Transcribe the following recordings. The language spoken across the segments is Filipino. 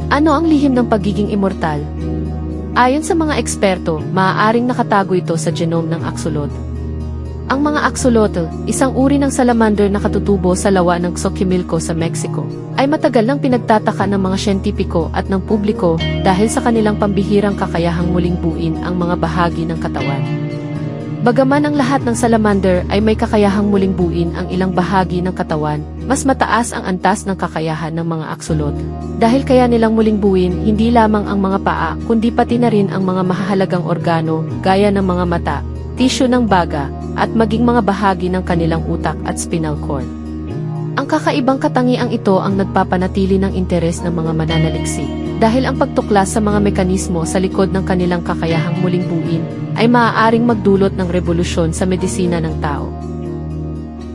Ano ang lihim ng pagiging immortal? Ayon sa mga eksperto, maaaring nakatago ito sa genome ng axolotl. Ang mga axolotl, isang uri ng salamander na katutubo sa lawa ng Xochimilco sa Mexico, ay matagal nang pinagtataka ng mga siyentipiko at ng publiko dahil sa kanilang pambihirang kakayahang muling buuin ang mga bahagi ng katawan. Bagaman ang lahat ng salamander ay may kakayahang muling buuin ang ilang bahagi ng katawan, mas mataas ang antas ng kakayahan ng mga axolotl. Dahil kaya nilang muling buuin hindi lamang ang mga paa kundi pati na rin ang mga mahahalagang organo gaya ng mga mata, tissue ng baga, at maging mga bahagi ng kanilang utak at spinal cord. Ang kakaibang katangiang ito ang nagpapanatili ng interes ng mga mananaliksik, dahil ang pagtuklas sa mga mekanismo sa likod ng kanilang kakayahang muling buuin ay maaaring magdulot ng revolusyon sa medisina ng tao.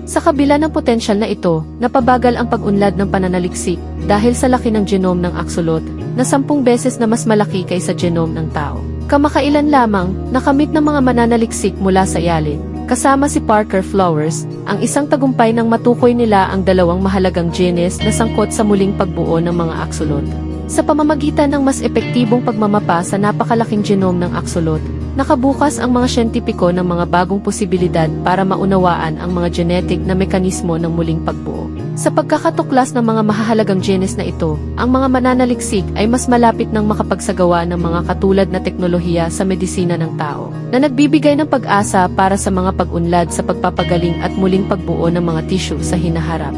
Sa kabila ng potensyal na ito, napabagal ang pag-unlad ng pananaliksik dahil sa laki ng genome ng axolotl na 10 beses na mas malaki kaysa genome ng tao. Kamakailan lamang, nakamit ng mga mananaliksik mula sa IALE, kasama si Parker Flowers, ang isang tagumpay ng matukoy nila ang 2 mahalagang genes na sangkot sa muling pagbuo ng mga axolotl. Sa pamamagitan ng mas epektibong pagmamapa sa napakalaking genome ng axolotl, nakabukas ang mga siyentipiko ng mga bagong posibilidad para maunawaan ang mga genetic na mekanismo ng muling pagbuo. Sa pagkakatuklas ng mga mahahalagang genes na ito, ang mga mananaliksik ay mas malapit ng makapagsagawa ng mga katulad na teknolohiya sa medisina ng tao, na nagbibigay ng pag-asa para sa mga pag-unlad sa pagpapagaling at muling pagbuo ng mga tissue sa hinaharap.